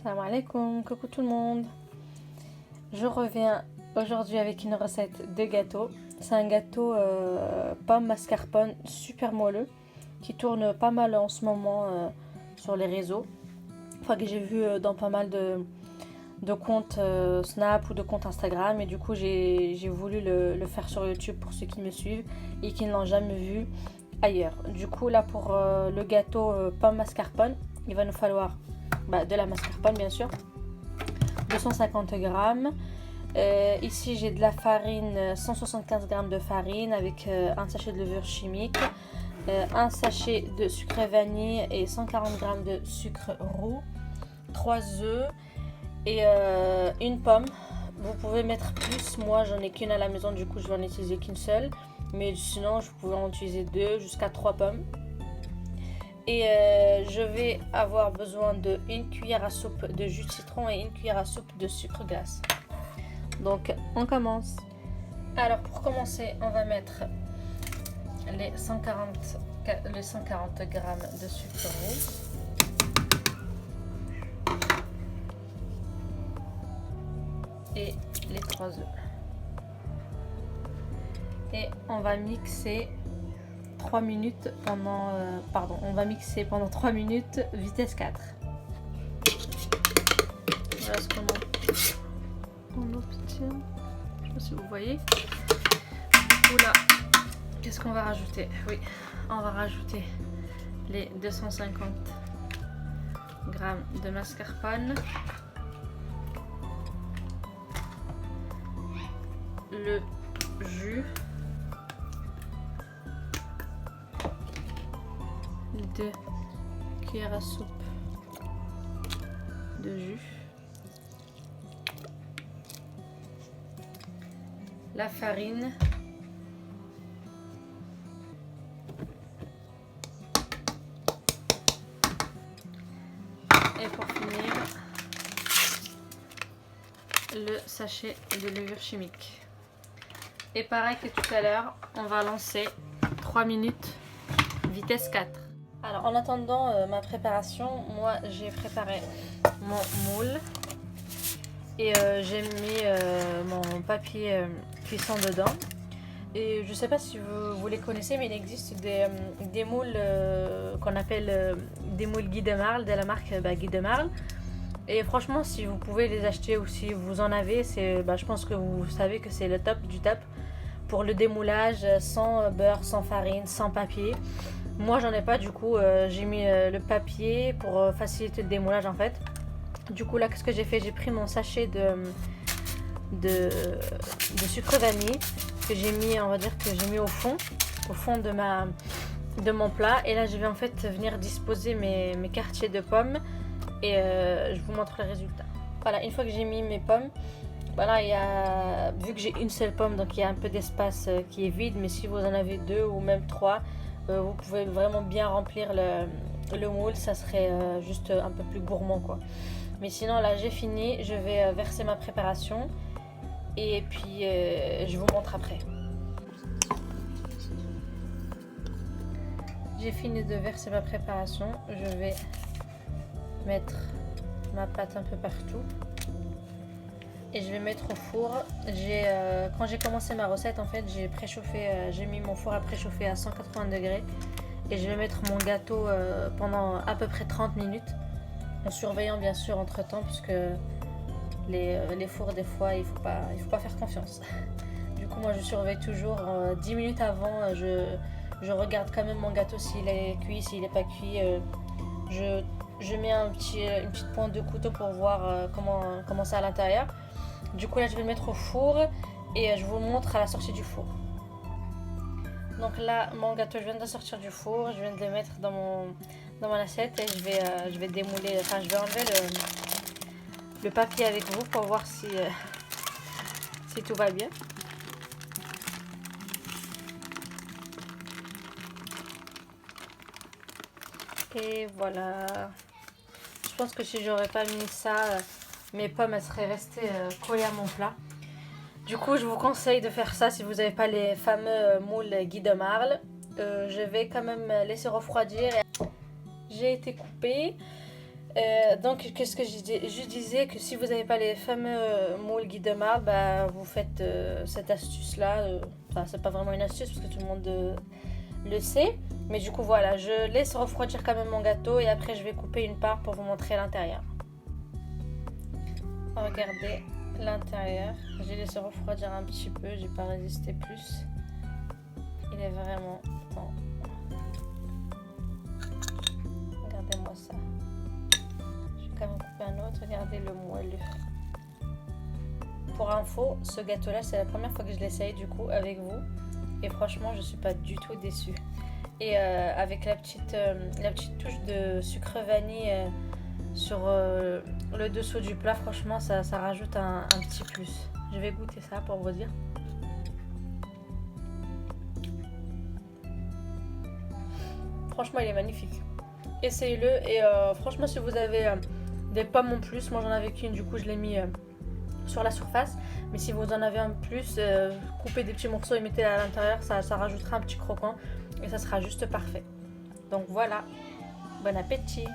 Salam alaikum, coucou tout le monde. Je reviens aujourd'hui avec une recette de gâteau. C'est un gâteau pomme mascarpone super moelleux qui tourne pas mal en ce moment sur les réseaux. Enfin, que j'ai vu dans pas mal de comptes Snap ou de comptes Instagram, et du coup j'ai voulu le faire sur YouTube pour ceux qui me suivent et qui ne l'ont jamais vu ailleurs. Du coup là pour le gâteau pomme mascarpone, il va nous falloir de la mascarpone bien sûr, 250 grammes. Ici j'ai de la farine, 175 grammes de farine avec un sachet de levure chimique, un sachet de sucre vanille et 140 grammes de sucre roux, 3 œufs et une pomme. Vous pouvez mettre plus, moi j'en ai qu'une à la maison, du coup je vais en utiliser qu'une seule, mais sinon je pouvais en utiliser 2 jusqu'à 3 pommes. Et je vais avoir besoin de 1 cuillère à soupe de jus de citron et 1 cuillère à soupe de sucre glace. Donc on commence. Alors pour commencer, on va mettre les 140 grammes de sucre roux et les 3 œufs. Et on va mixer 3 minutes pendant on va mixer pendant 3 minutes vitesse 4. Voilà ce qu'on obtient. Je sais pas si vous voyez. Oula, qu'est-ce qu'on va rajouter? Oui, on va rajouter les 250 grammes de mascarpone, le jus, 2 cuillères à soupe de jus, la farine, et pour finir le sachet de levure chimique. Et pareil que tout à l'heure, on va lancer 3 minutes vitesse 4. Alors en attendant ma préparation, moi j'ai préparé mon moule et j'ai mis mon papier cuisson dedans. Et je sais pas si vous les connaissez, mais il existe des moules qu'on appelle des moules Guy de Marle, de la marque Guy de Marle. Et franchement, si vous pouvez les acheter ou si vous en avez, je pense que vous savez que c'est le top du top pour le démoulage, sans beurre, sans farine, sans papier. Moi j'en ai pas, du coup j'ai mis le papier pour faciliter le démoulage en fait. Du coup là, qu'est-ce que j'ai fait? J'ai pris mon sachet de sucre vanille que j'ai mis, on va dire que j'ai mis au fond de mon plat. Et là je vais en fait venir disposer mes quartiers de pommes et je vous montre le résultat. Voilà, une fois que j'ai mis mes pommes, voilà, vu que j'ai une seule pomme, donc il y a un peu d'espace qui est vide, mais si vous en avez 2 ou même 3, vous pouvez vraiment bien remplir le moule, ça serait juste un peu plus gourmand quoi. Mais sinon là j'ai fini, je vais verser ma préparation et puis je vous montre après. J'ai fini de verser ma préparation, je vais mettre ma pâte un peu partout et je vais mettre au four. Quand j'ai commencé ma recette, en fait, j'ai mis mon four à préchauffer à 180 degrés et je vais mettre mon gâteau pendant à peu près 30 minutes, en surveillant bien sûr entre temps, puisque les fours des fois il faut pas faire confiance. Du coup moi je surveille toujours 10 minutes avant, je regarde quand même mon gâteau s'il est cuit, s'il n'est pas cuit. Je mets une petite pointe de couteau pour voir comment c'est à l'intérieur. Du coup là je vais le mettre au four et je vous montre à la sortie du four. Donc là mon gâteau, je viens de sortir du four, je viens de le mettre dans mon assiette et je vais démouler, enfin je vais enlever le papier avec vous pour voir si tout va bien. Et voilà. Je pense que si j'aurais pas mis ça, mes pommes elles seraient restées collées à mon plat. Du coup je vous conseille de faire ça si vous n'avez pas les fameux moules Guy de Marle. Je vais quand même laisser refroidir. J'ai été coupée. Donc, qu'est-ce que je disais? Je disais que si vous n'avez pas les fameux moules Guy de Marle, bah, vous faites cette astuce-là. Enfin, c'est pas vraiment une astuce parce que tout le monde le sait. Mais du coup, voilà, je laisse refroidir quand même mon gâteau et après, je vais couper une part pour vous montrer l'intérieur. Regardez l'intérieur. J'ai laissé refroidir un petit peu, j'ai pas résisté plus. Il est vraiment bon. Regardez-moi ça. Je vais quand même couper un autre. Regardez le moelleux. Pour info, ce gâteau-là, c'est la première fois que je l'essaye du coup avec vous. Et franchement, je suis pas du tout déçue. Et avec la petite touche de sucre vanille sur le dessous du plat, franchement, ça rajoute un petit plus. Je vais goûter ça pour vous dire. Franchement, il est magnifique. Essayez-le et franchement, si vous avez des pommes en plus, moi j'en avais qu'une, du coup je l'ai mis sur la surface. Mais si vous en avez un plus, coupez des petits morceaux et mettez à l'intérieur, ça rajoutera un petit croquant et ça sera juste parfait. Donc voilà, bon appétit!